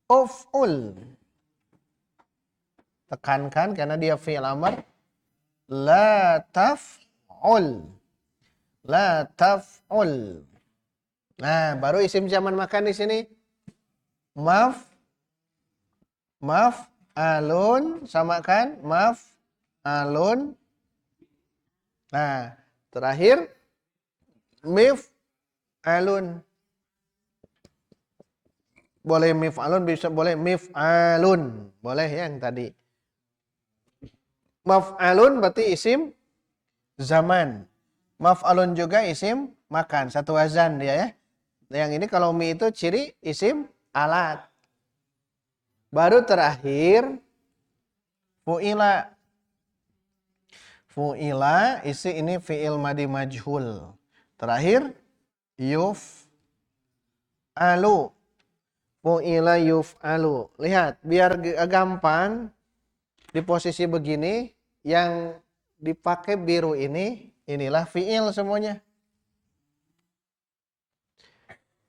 Uf'ul. Tekankan karena dia fi'il amr. La taf'ul. La taf'ul. Nah, baru isim zaman makan di sini. alun samakan alun. Nah, terakhir alun. Boleh alun, bisa boleh alun. Boleh yang tadi. Alun berarti isim zaman. Alun juga isim makan. Satu wazan dia ya. Yang ini kalau mi itu ciri isim alat. Baru terakhir fu'ila. Fu'ila isi ini fi'il madi majhul. Terakhir alu. Fu'ila alu. Lihat, biar gampang di posisi begini yang dipakai biru ini inilah fi'il semuanya.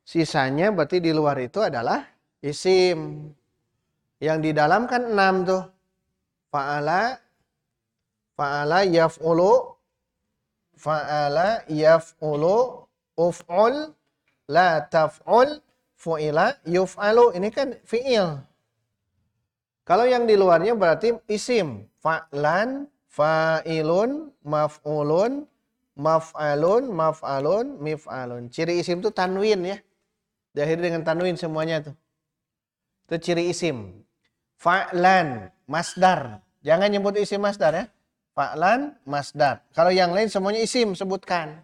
Sisanya berarti di luar itu adalah isim. Yang di dalam kan 6 tuh. Fa'ala yaf'ulu, uf'ul, la taf'ul, fu'ila, yuf'alu. Ini kan fi'il. Kalau yang di luarnya berarti isim. Fa'lan, fa'ilun, maf'ulun, maf'alun, mif'alun. Ciri isim itu tanwin ya. Diakhiri dengan tanwin semuanya tuh. Itu ciri isim. Fa'lan, masdar. Jangan nyebut isim masdar ya. Fa'lan, masdar. Kalau yang lain semuanya isim, sebutkan.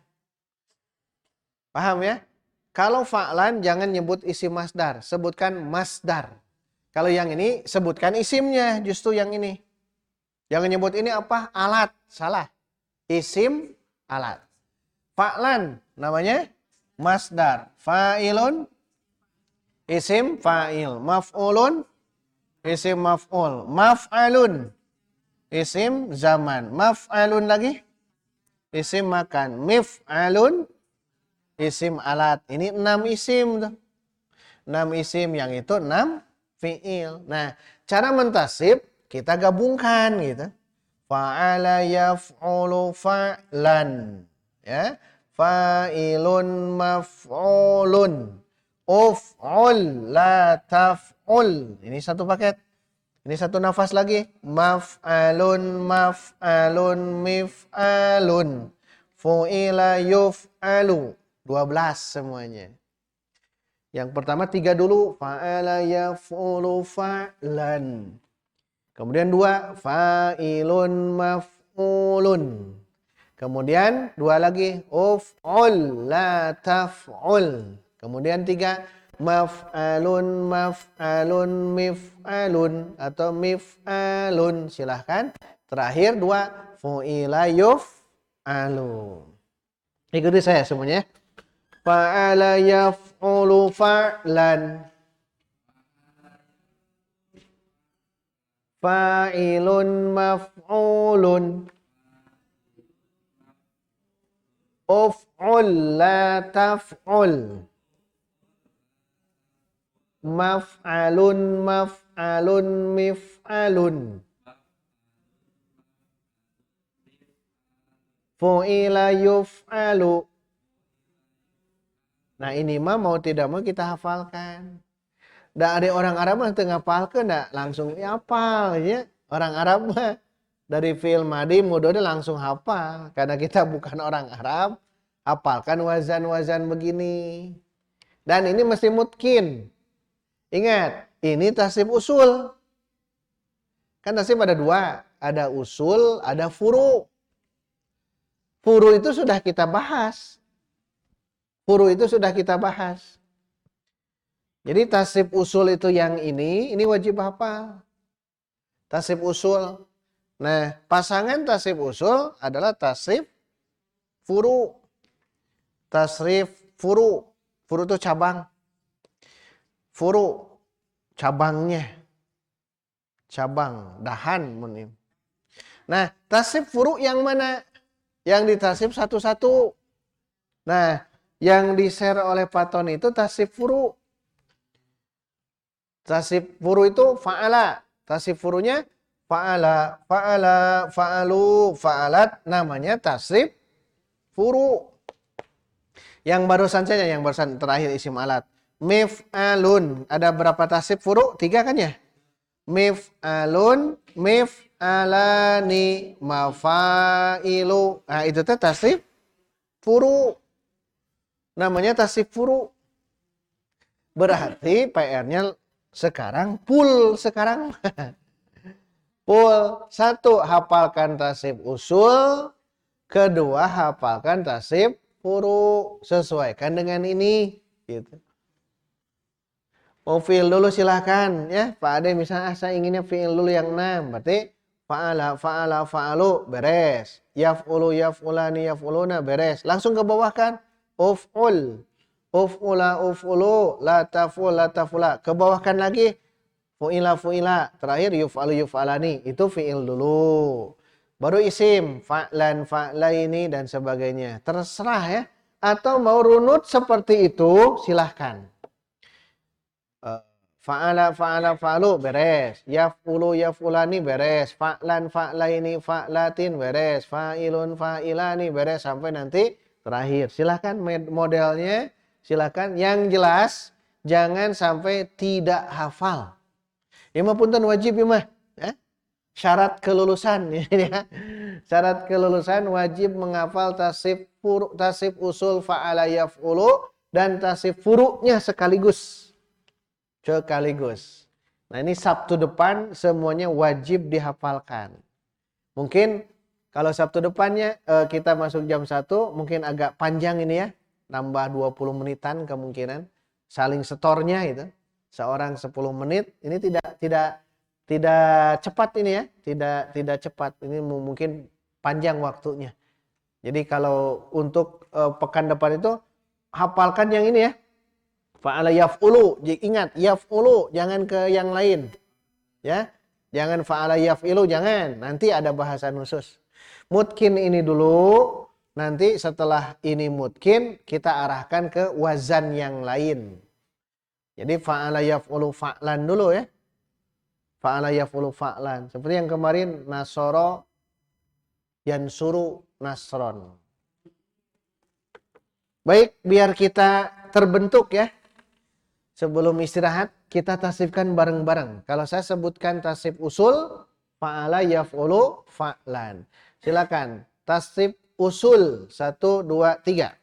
Paham ya? Kalau fa'lan jangan nyebut isim masdar, sebutkan masdar. Kalau yang ini sebutkan isimnya, justru yang ini. Jangan nyebut ini apa? Alat. Salah. Isim alat. Fa'lan namanya masdar. Fa'ilun isim fa'il. Maf'ulun isim maf'ul. Maf'alun isim zaman. Maf'alun lagi isim makan. Mif'alun isim alat. Ini 6 isim tuh. 6 isim yang itu 6 fi'il. Nah, cara mentasib kita gabungkan gitu. Fa'ala yaf'ulu fa'lan. Ya. Fa'ilun maf'ulun. Uf'ul la taf'ul. Ini satu paket. Ini satu nafas lagi. Maf'alun mif'alun. Fu'ila yuf'alu. 12 semuanya. Yang pertama 3 dulu. Fa'ala yaf'ulu fa'lan. Kemudian 2. Fa'ilun maf'ulun. Kemudian 2 lagi. Uf'ul la taf'ul. Kemudian 3. Maf'alun mif'alun. Atau mif'alun. Silahkan. Terakhir 2. Fu'ila yuf'alu. Ikuti saya semuanya. Fa'ala yaf'ulu fa'lan. Fa'ilun maf'ulun. Uf'ul la taf'ul. Maf'alun mif'alun. Fu'ila yuf'alu. Nah ini mah mau tidak mau kita hafalkan. Nggak ada orang Arab mah tengah hafalkan, nggak langsung hafal ya. Orang Arab mah dari fi'il madi mudhari langsung hafal. Karena kita bukan orang Arab, hafalkan wazan-wazan begini. Dan ini mesti mutkin. Ingat, ini tasrif usul. Kan tasrif ada 2, ada usul, ada furu. Furu itu sudah kita bahas. Jadi tasrif usul itu yang ini wajib hafal. Tasrif usul. Nah, pasangan tasrif usul adalah tasrif furu. Tasrif furu. Furu itu cabang. Furu cabangnya. Cabang, dahan menim. Nah, tasrif furu yang mana? Yang ditasrif satu-satu. Nah, yang di-share oleh Pak Tony itu tasrif furu. Tasrif furu itu fa'ala. Tasrif furunya fa'ala, fa'alu, fa'alat. Namanya tasrif furu. Yang barusan saja, yang barusan terakhir isim alat. Mif'alun. Ada berapa tasrif furu? 3 kan ya? mif'alun, mif'alani, mafailu. Nah, itu teh tasrif furu. Namanya tasrif furu. Berarti PR-nya sekarang full sekarang. Full. Satu, hafalkan tasrif usul. Kedua, hafalkan tasrif furu. Sesuaikan dengan ini. Gitu. Mau fi'il dulu silahkan ya. Pak Ade misalnya saya inginnya fi'il dulu yang 6. Berarti fa'ala, fa'ala, fa'alu beres. Yaf'ulu, yaf'ulani, yaf'uluna beres. Langsung ke bawah kan. Uf'ul. Uf'ula, uf'ulu. La taf'ul, la taf'ula. Ke bawah kan lagi. Fu'ila, fu'ila. Terakhir yuf'alu, yuf'alani. Itu fi'il dulu. Baru isim. Fa'lan, fa'laini dan sebagainya. Terserah ya. Atau mau runut seperti itu silahkan. Fa'ala, fa'ala, fa'alu beres. Yaf'ulu, yaf'ulani beres. Fa'lan, fa'laini, fa'latin beres. Fa'ilun, fa'ilani beres. Sampai nanti terakhir. Silahkan modelnya. Silahkan. Yang jelas jangan sampai tidak hafal. Ima punten wajib ima. Syarat kelulusan. Ya. Syarat kelulusan wajib menghafal tasrif usul fa'ala yaf'ulu. Dan tasrif furu'nya sekaligus. Nah ini Sabtu depan semuanya wajib dihafalkan. Mungkin kalau Sabtu depannya kita masuk jam 1 mungkin agak panjang ini ya. Nambah 20 menitan kemungkinan. Saling setornya itu. Seorang 10 menit. Ini tidak cepat ini ya. Tidak cepat. Ini mungkin panjang waktunya. Jadi kalau untuk pekan depan itu hafalkan yang ini ya. Fa'ala yaf'ulu, ingat yaf'ulu, jangan ke yang lain. Ya. Jangan fa'ala yaf'ilu, jangan. Nanti ada bahasan khusus. Mutkin ini dulu, nanti setelah ini mutkin kita arahkan ke wazan yang lain. Jadi fa'ala yaf'ulu fa'lan dulu ya. Fa'ala yaf'ulu fa'lan. Seperti yang kemarin nasoro yansuru nasron. Baik, biar kita terbentuk ya. Sebelum istirahat, kita tasrifkan bareng-bareng. Kalau saya sebutkan tasrif usul, fa'ala yaf'ulu fa'lan. Silakan. Tasrif usul. 1, 2, 3.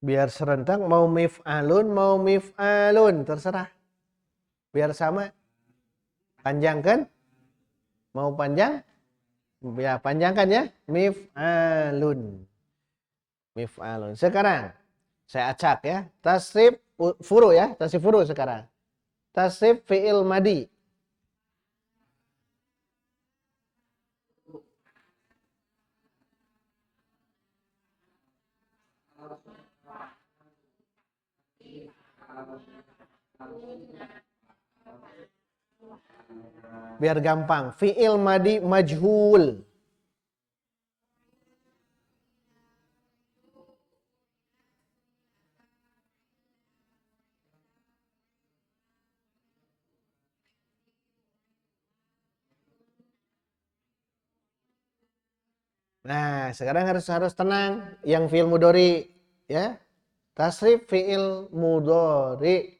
Biar serentak mau mif'alun, terserah. Biar sama. Panjang kan? Mau panjang? Ya, panjangkan ya. Mif'alun. Sekarang saya acak ya. Tasrif furu ya. Tasrif furu sekarang. Tasrif fi'il madi. Biar gampang. Fi'il madi majhul. Nah, sekarang harus tenang. Yang fi'il mudhari ya. Tasrif fi'il mudhari.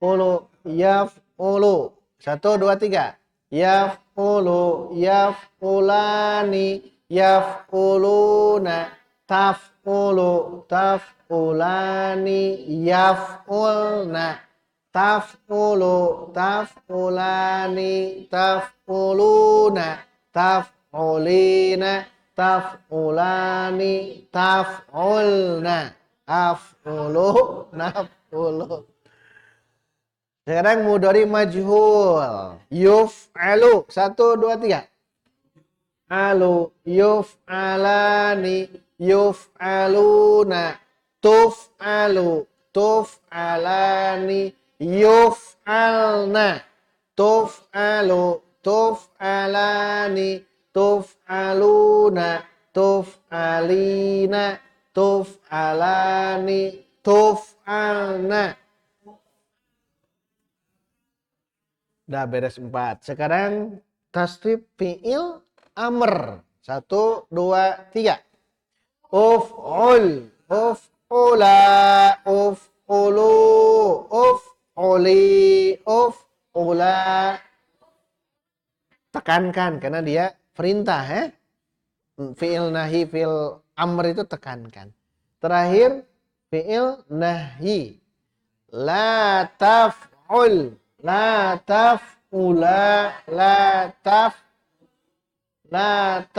Ulu, yaf'ulu. 1, 2, 3. Yaf'ulu, yaf'ulani, yaf'uluna, taf'ulu, taf'ulani, yaf'ulna, taf'ulu, taf'ulani, taf'uluna, taf'ulina, taf'ulani, taf'ulna, af'ulu, naf'ulu. Sekarang mudhari majhul. Yuf'alu. 1, 2, 3. Alu. Yuf'alani. Yuf'aluna. Tuf'alu. Tuf'alani. Yuf'alna. Tuf'alu. Tuf'alani. Tuf'aluna. Tuf'alina. Tuf'alani. Tuf'alna. Dah beres 4. Sekarang tasrif fi'il amr. 1, 2, 3. Uf'ul, uf'ula, uf'ulu, uf'uli, uf'ula. Tekankan karena dia perintah ya. Fi'il nahi, fi'il amr itu tekankan. Terakhir fi'il nahi. La taf'ul, la taf'ula, la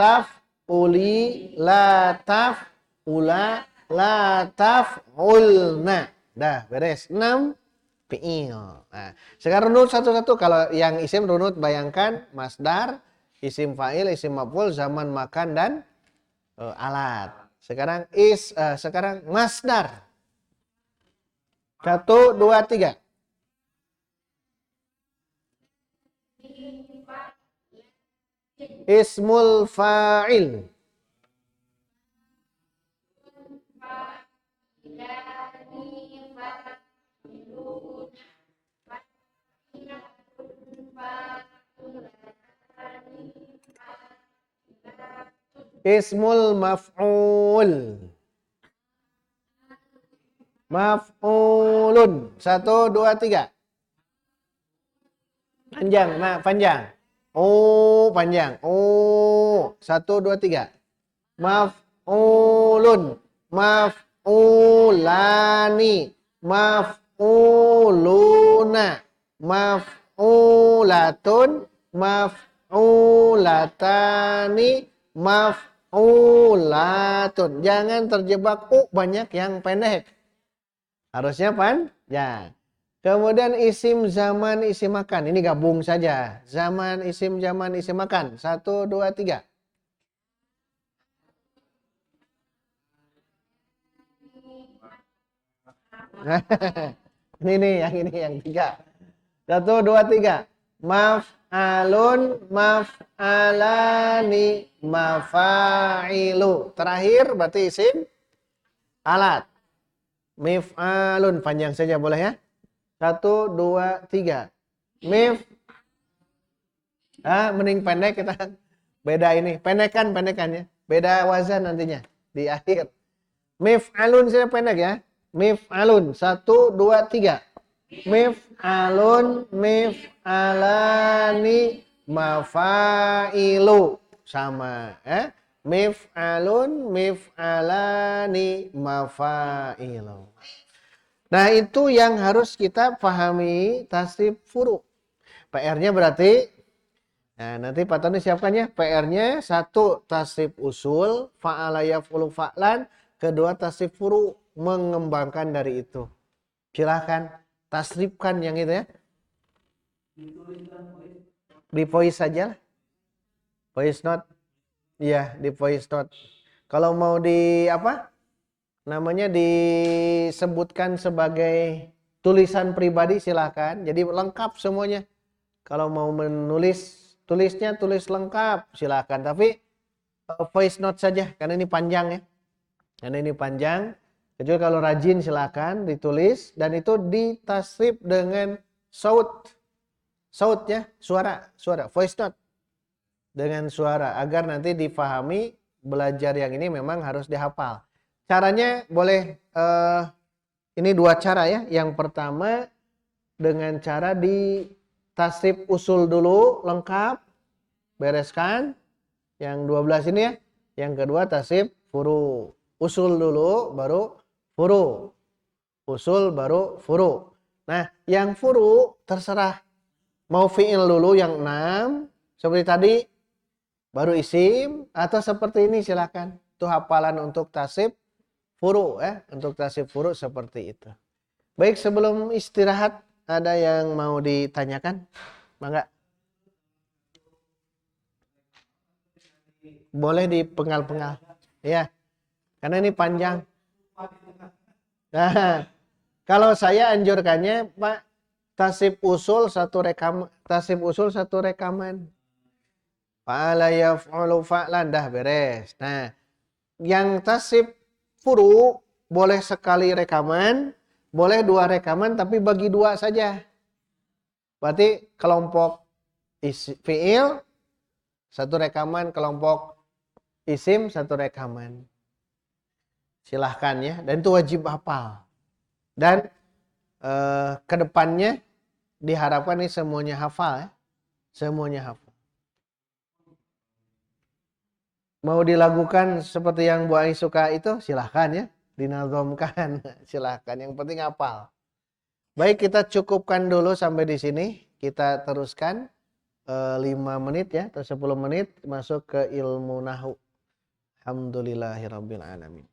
taf'uli, la taf'ula, la taf'ulna. Dah beres. 6 fi'il. Nah, sekarang runut satu-satu. Kalau yang isim runut bayangkan masdar, isim fa'il, isim maf'ul, zaman makan dan alat. Sekarang sekarang masdar. 1, 2, 3. Ismul fa'il. Ismul maf'ul. Maf'ulun. 1, 2, 3. Panjang, nah panjang. Oh, panjang. Oh, 1, 2, 3. Maf'ulun. Maf'ulani. Maf'uluna. Maf'ulatun. Maf'ulatani. Maf'ulatun. Jangan terjebak banyak yang pendek. Harusnya panjang. Kemudian isim zaman isim makan. Ini gabung saja. Zaman isim makan. 1, 2, 3. Ini nih yang 3. 1, 2, 3. Maf'alun, maf'alani, mafa'ilu. Terakhir berarti isim alat. Mif'alun panjang saja boleh ya. 1, 2, 3. Mending pendek kita beda ini. Pendekannya. Beda wazan nantinya di akhir. Mif'alun saya pendek ya. Mif'alun. 1, 2, 3. Mif'alun, mif'alani, mafa'ilu. Sama ya. Mif'alun, mif'alani, mafa'ilu. Nah, itu yang harus kita pahami tasrif furu. PR-nya berarti, nah nanti Pak Tony siapkan ya. PR-nya 1 tasrif usul, fa'ala yaf'ulu fa'lan. 2 tasrif furu, mengembangkan dari itu. Silahkan tasrifkan yang itu ya. Di voice saja lah. Voice note. Iya, di voice note. Kalau mau di apa? Namanya disebutkan sebagai tulisan pribadi silahkan. Jadi lengkap semuanya. Kalau mau menulis, tulisnya tulis lengkap silahkan. Tapi voice note saja karena ini panjang ya. Karena ini panjang. Kecuali kalau rajin silahkan ditulis dan itu ditasrif dengan sautnya, suara, voice note dengan suara agar nanti difahami. Belajar yang ini memang harus dihafal. Caranya boleh ini 2 cara ya. Yang pertama dengan cara di tasrif usul dulu lengkap, bereskan. Yang 12 ini ya. Yang kedua tasrif furu. Usul dulu baru furu. Usul baru furu. Nah, yang furu terserah. Mau fi'il dulu yang 6 seperti tadi, baru isim, atau seperti ini silakan. Itu hafalan untuk tasrif furu ya, untuk tasrif furu seperti itu. Baik, sebelum istirahat ada yang mau ditanyakan? Mangga. Boleh dipenggal-penggal. Ya. Karena ini panjang. Nah, kalau saya anjurkannya Pak, tasrif usul satu rekaman. Fa'ala yaf'ulu fa'lan, dah beres. Nah, yang tasrif furu boleh sekali rekaman, boleh 2 rekaman tapi bagi 2 saja. Berarti kelompok fiil satu rekaman, kelompok isim satu rekaman. Silahkan ya, dan itu wajib hafal. Dan kedepannya diharapkan nih semuanya hafal ya. Semuanya hafal. Mau dilakukan seperti yang Bu Ai suka itu silahkan ya. Dinazomkan silahkan. Yang penting hafal. Baik, kita cukupkan dulu sampai di sini. Kita teruskan 5 menit ya atau 10 menit masuk ke ilmu nahwu. Alhamdulillahirabbil alamin.